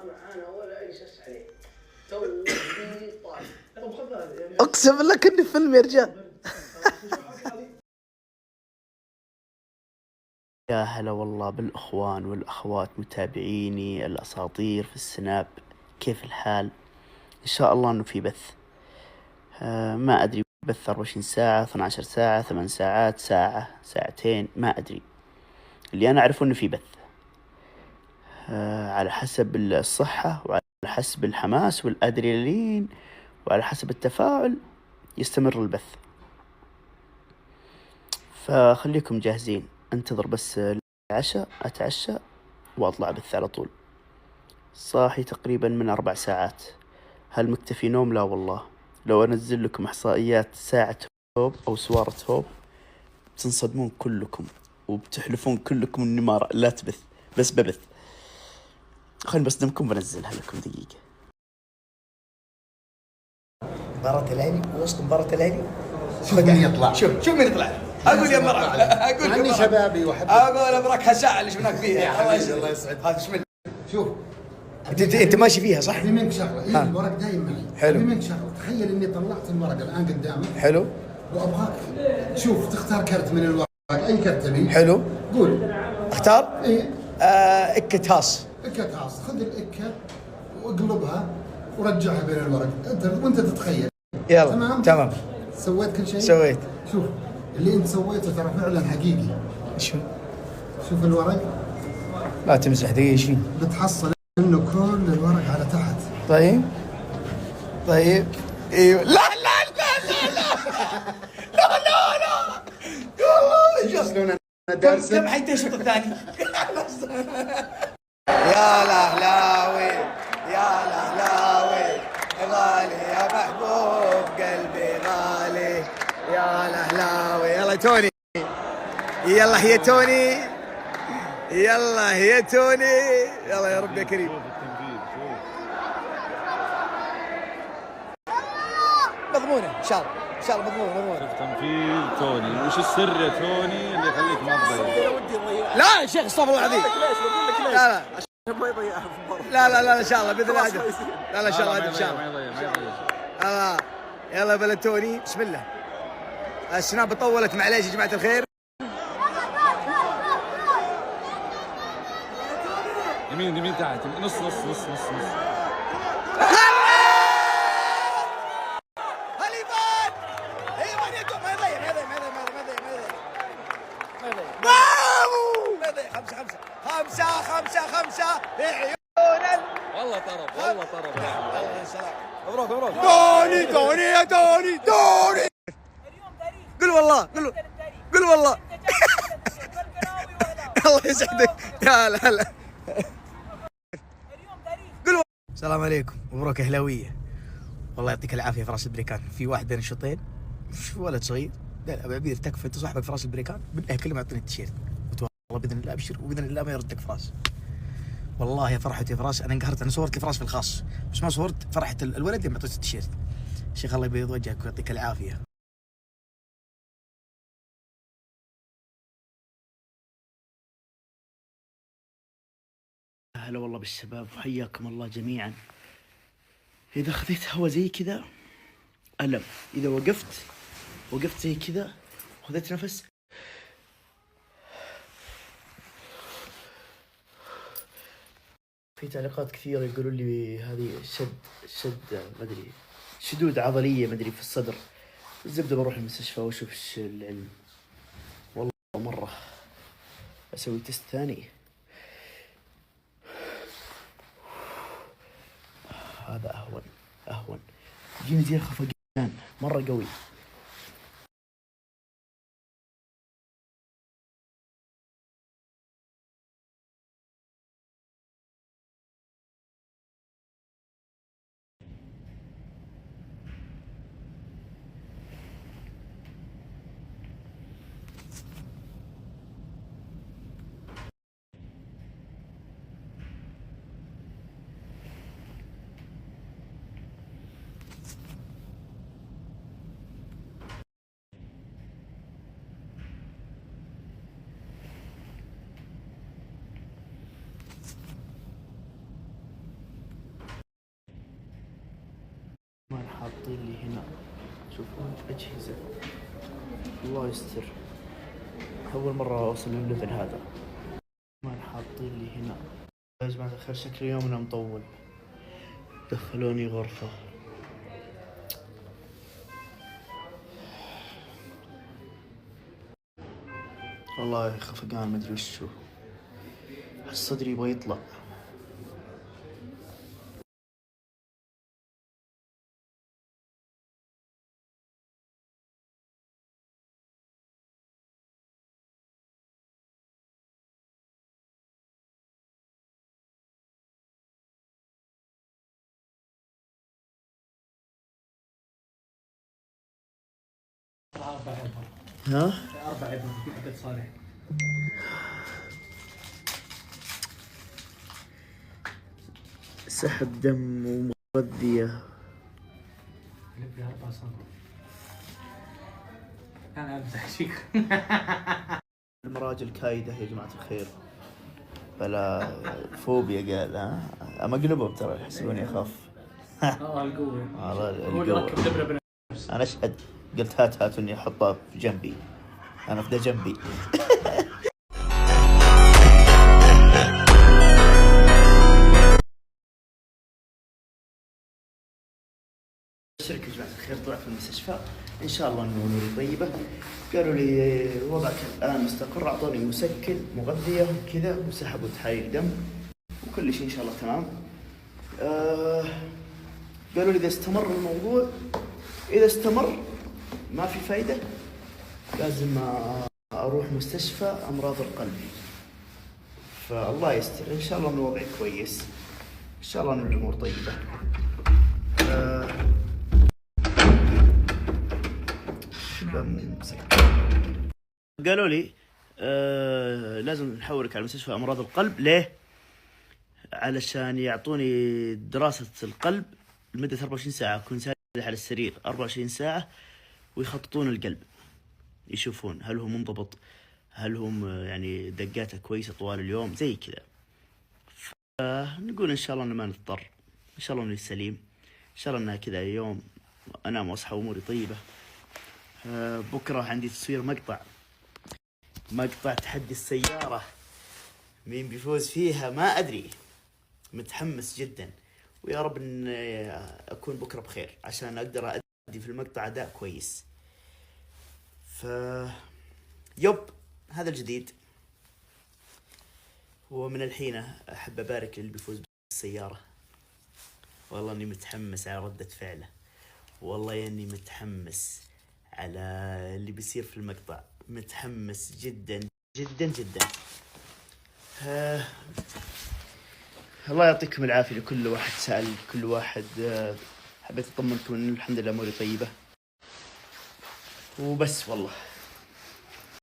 معانا ولا اي شيء عليه. تو طالع. طب خذ هذا. اقسم بالله كني فيلم يا رجال. يا هلا والله بالاخوان والاخوات متابعيني الاساطير في السناب، كيف الحال؟ ان شاء الله انه في بث. ما ادري بث 24 ساعة 12 ساعة 8 ساعات ساعة ساعتين ما ادري. اللي انا اعرفه انه في بث، على حسب الصحة وعلى حسب الحماس والادرينالين وعلى حسب التفاعل يستمر البث. فخليكم جاهزين، انتظر بس العشاء اتعشى واطلع بث على طول. صاحي تقريبا من 4 ساعات. هل مكتفي نوم؟ لا والله. لو انزل لكم احصائيات ساعة هوب او سوارة هوب بتنصدمون كلكم وبتحلفون كلكم اني ما لا تبث، بس ببث. خليني بس دمكم بنزلها لكم دقيقة. مباراة الاهلي وسط مباراة الاهلي. شوف مين يطلع. شوف مين يطلع. اقول يا مرة اقول عني شبابي وحب اقول ابرك هالساعة اللي شفناك فيها. الله يسعد. هذا بسم الله. شوف انت ماشي فيها صح؟ في منك شغله، إيه الورق دايم معي. حلو. في منك شغله، تخيل اني طلعت الورق الان قدامك. حلو. وابغاك شوف تختار كرت من الورق، اي كرت تبي. حلو. قول. اختار؟ ايه. اكة هاص. اكة هاص، خذ الاكة واقلبها ورجعها بين الورق، انت وانت تتخيل. يلا تمام. سويت كل شيء؟ سويت. شوف اللي انت سويته ترى فعلا حقيقي. شو؟ شوف الورق. لا تمزح دقيقة شو؟ بتحصل انه كل الورق على تحت. طيب ايوه. لا لا لا لا لا لا لا والله شلون انا دارس. كم حينتهي الشوط الثاني؟ يا الاهلاوي يا الاهلاوي غالي يا محبوب قلبي غالي يا الاهلاوي. يلا توني، يلا هي توني، يلا هي توني، يلا يا رب يا كريم. مضمونة إن شاء الله، إن شاء الله مضمونة. شوف تنفيذ توني، وش السر يا توني اللي يخليك ما تضيع؟ لا يا شيخ استغفر الله العظيم. لا لا عشان ما يضيعها في المباراة. لا إن شاء الله بإذن الله. لا إن شاء الله إن شاء الله. يلا يلا بلا توني بسم الله. السناب طولت معليش يا جماعة الخير. يمين تحت نص. خمسة عيون. والله طرب. يا سلام. مبروك. توني يا توني. قل والله. الله يسعدك. يا لا. قل السلام عليكم، مبروك اهلاويه. والله يعطيك العافيه في راس البريكان. في واحد بين الشوطين ولد صغير قال ابو عبير تكفى انت صاحبك في راس البريكان، بالله كلمه اعطيني التيشيرت. قلت والله باذن الله ابشر وباذن الله ما يردك فراس. والله يا فرحتي فراس انا انقهرت. انا صورت لي فراس في الخاص بس ما صورت فرحه الولد لما اعطيته التيشيرت. شيخ الله يبيض وجهك ويعطيك العافيه. هلا والله بالشباب وحياكم الله جميعا. إذا خذيت هوا زي كذا ألم، إذا وقفت زي كذا وخذيت نفس في تعليقات كثيرة يقولوا لي هذه شد ما أدري شدود عضلية ما أدري في الصدر. الزبدة بروح المستشفى وأشوف إيش العلم. والله مرة أسوي تست ثاني. هذا أهون يجيني زي الخفقان مرة قوي. حاطين لي هنا، تشوفون أجهزة، الله يستر، أول مرة أوصل للليفل هذا. كمان حاطين لي هنا يا جماعة الخير، شكل يومنا مطول. دخلوني غرفة، والله خفقان مدري وشو، أحس صدري يبغى يطلع. ها؟ 4 عبر في عبد صالح. سحب دم ومغذية. لبي 4 سم. أنا أمزح فيك. المراجل كايدة يا جماعة الخير، بلا فوبيا قال. ها مقلبهم ترى، يحسبوني أخاف. القوة. والله القوة. أنا أشهد، قلت هاتوني أحطها في جنبي، أنا في ده جنبي. الشركة يا جماعة الخير طلعت في المستشفى، إن شاء الله إنه أموري طيبة. قالوا لي وضعك الآن مستقر، أعطوني مسكن مغذية كذا وسحبوا تحاليل دم وكل شيء إن شاء الله تمام. قالوا لي إذا استمر الموضوع، إذا استمر ما في فايدة، لازم أروح مستشفى أمراض القلب. فالله يستر، إن شاء الله إن وضعي كويس، إن شاء الله إن الأمور طيبة. قالوا لي لازم نحولك على مستشفى أمراض القلب. ليه؟ علشان يعطوني دراسة القلب لمدة 24 ساعة، أكون ساجد على السرير 24 ساعة ويخططون القلب، يشوفون هل هو منضبط، هل هم يعني دقاته كويسة طوال اليوم زي كذا. فنقول إن شاء الله إن ما نضطر، إن شاء الله إنه سليم، إن شاء الله إنها كذا يوم أنام وأصحى وأموري طيبة. بكرة عندي تصوير مقطع تحدي السيارة، مين بيفوز فيها ما أدري، متحمس جدا، ويا رب إن أكون بكرة بخير عشان أقدر أدي في المقطع أداء كويس. هذا الجديد. ومن الحين أحب أبارك للي بيفوز بالسيارة، والله إني متحمس على ردة فعله، والله إني متحمس على اللي بيصير في المقطع، متحمس جدا جدا جدا. الله يعطيكم العافية لكل واحد سأل، كل واحد حبيت أطمنكم إن الحمد لله أموري طيبة وبس والله.